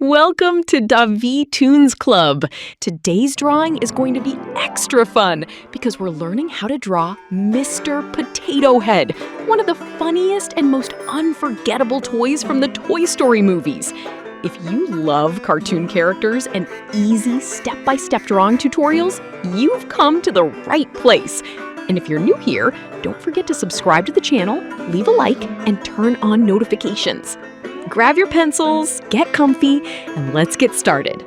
Welcome to Davi Toons Club. Today's drawing is going to be extra fun because we're learning how to draw Mr. Potato Head, one of the funniest and most unforgettable toys from the Toy Story movies. If you love cartoon characters and easy step-by-step drawing tutorials, you've come to the right place. And if you're new here, don't forget to subscribe to the channel, leave a like, and turn on notifications. Grab your pencils, get comfy, and let's get started.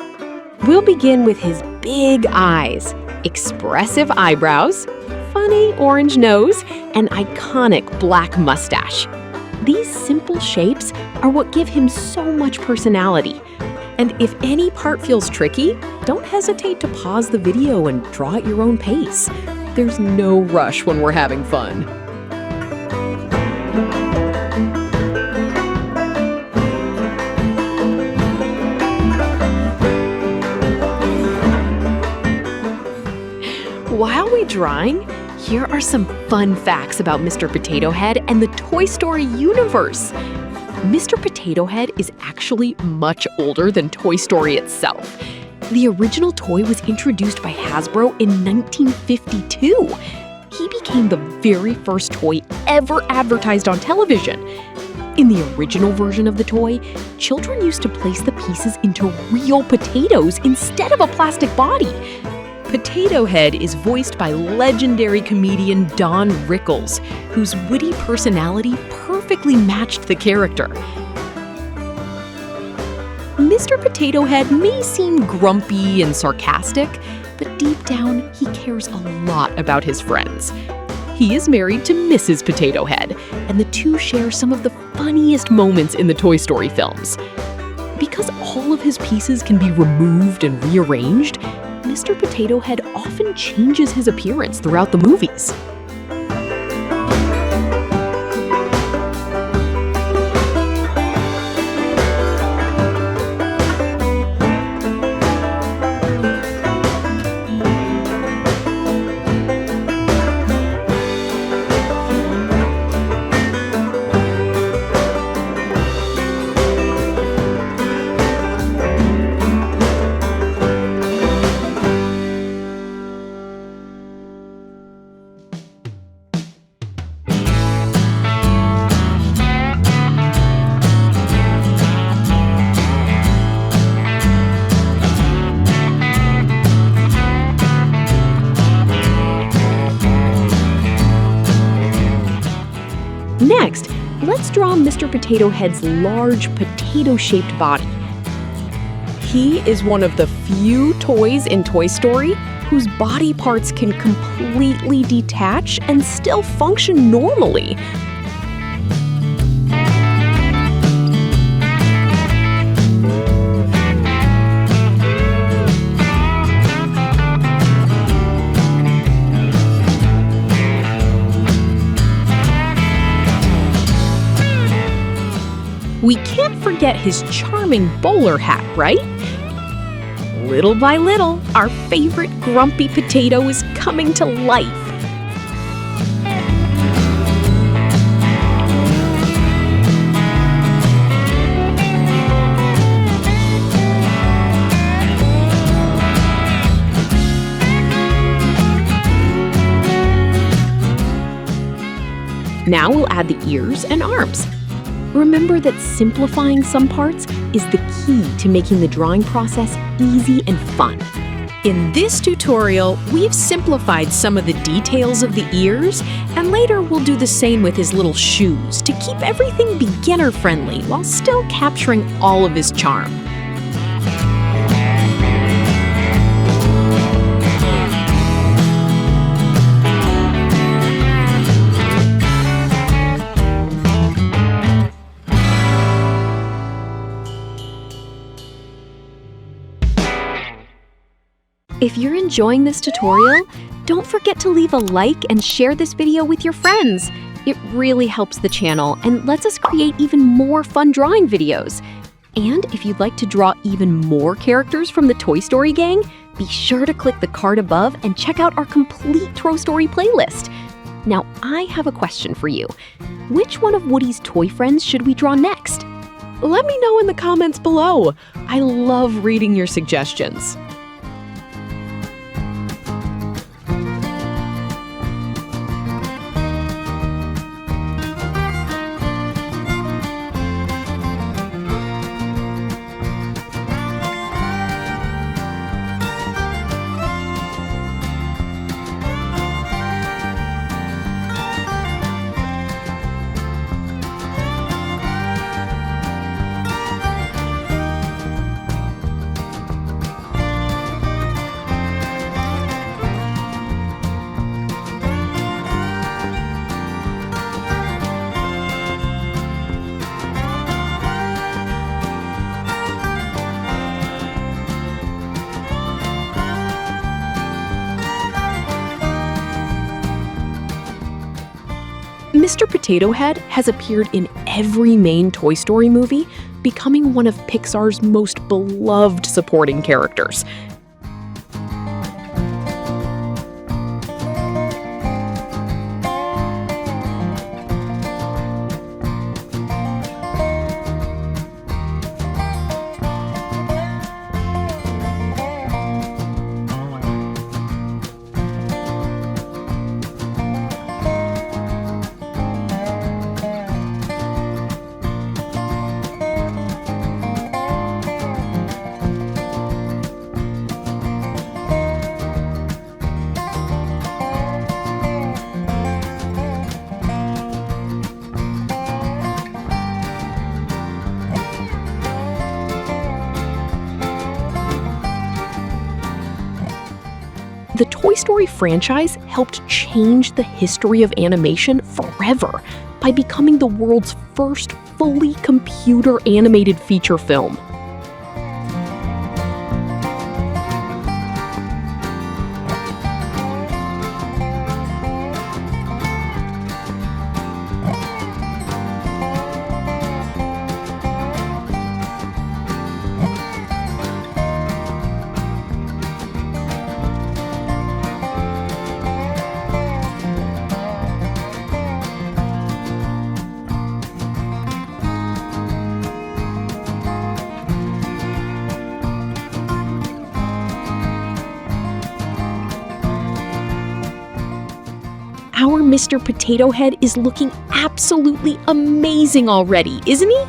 We'll begin with his big eyes, expressive eyebrows, funny orange nose, and iconic black mustache. These simple shapes are what give him so much personality. And if any part feels tricky, don't hesitate to pause the video and draw at your own pace. There's no rush when we're having fun. While we're drawing, here are some fun facts about Mr. Potato Head and the Toy Story universe. Mr. Potato Head is actually much older than Toy Story itself. The original toy was introduced by Hasbro in 1952. He became the very first toy ever advertised on television. In the original version of the toy, children used to place the pieces into real potatoes instead of a plastic body. Potato Head is voiced by legendary comedian Don Rickles, whose witty personality perfectly matched the character. Mr. Potato Head may seem grumpy and sarcastic, but deep down, he cares a lot about his friends. He is married to Mrs. Potato Head, and the two share some of the funniest moments in the Toy Story films. Because all of his pieces can be removed and rearranged, Mr. Potato Head often changes his appearance throughout the movies. Next, let's draw Mr. Potato Head's large potato-shaped body. He is one of the few toys in Toy Story whose body parts can completely detach and still function normally. We can't forget his charming bowler hat, right? Little by little, our favorite grumpy potato is coming to life. Now we'll add the ears and arms. Remember that simplifying some parts is the key to making the drawing process easy and fun. In this tutorial, we've simplified some of the details of the ears, and later we'll do the same with his little shoes to keep everything beginner-friendly while still capturing all of his charm. If you're enjoying this tutorial, don't forget to leave a like and share this video with your friends. It really helps the channel and lets us create even more fun drawing videos. And if you'd like to draw even more characters from the Toy Story gang, be sure to click the card above and check out our complete Toy Story playlist. Now, I have a question for you. Which one of Woody's toy friends should we draw next? Let me know in the comments below. I love reading your suggestions. Mr. Potato Head has appeared in every main Toy Story movie, becoming one of Pixar's most beloved supporting characters. The Toy Story franchise helped change the history of animation forever by becoming the world's first fully computer-animated feature film. Our Mr. Potato Head is looking absolutely amazing already, isn't he?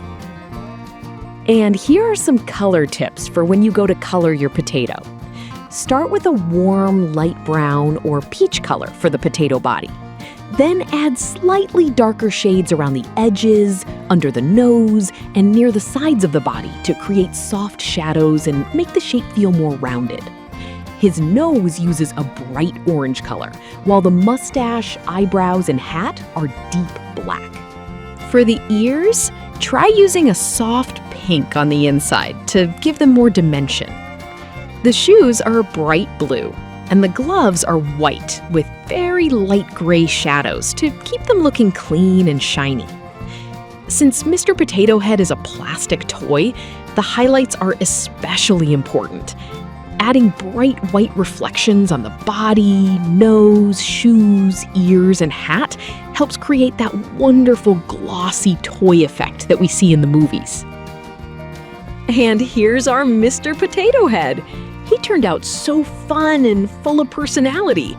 And here are some color tips for when you go to color your potato. Start with a warm light brown or peach color for the potato body. Then add slightly darker shades around the edges, under the nose, and near the sides of the body to create soft shadows and make the shape feel more rounded. His nose uses a bright orange color, while the mustache, eyebrows, and hat are deep black. For the ears, try using a soft pink on the inside to give them more dimension. The shoes are bright blue, and the gloves are white with very light gray shadows to keep them looking clean and shiny. Since Mr. Potato Head is a plastic toy, the highlights are especially important. Adding bright white reflections on the body, nose, shoes, ears, and hat helps create that wonderful glossy toy effect that we see in the movies. And here's our Mr. Potato Head. He turned out so fun and full of personality.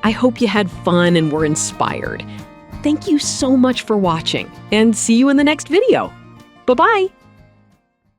I hope you had fun and were inspired. Thank you so much for watching, and see you in the next video. Bye-bye!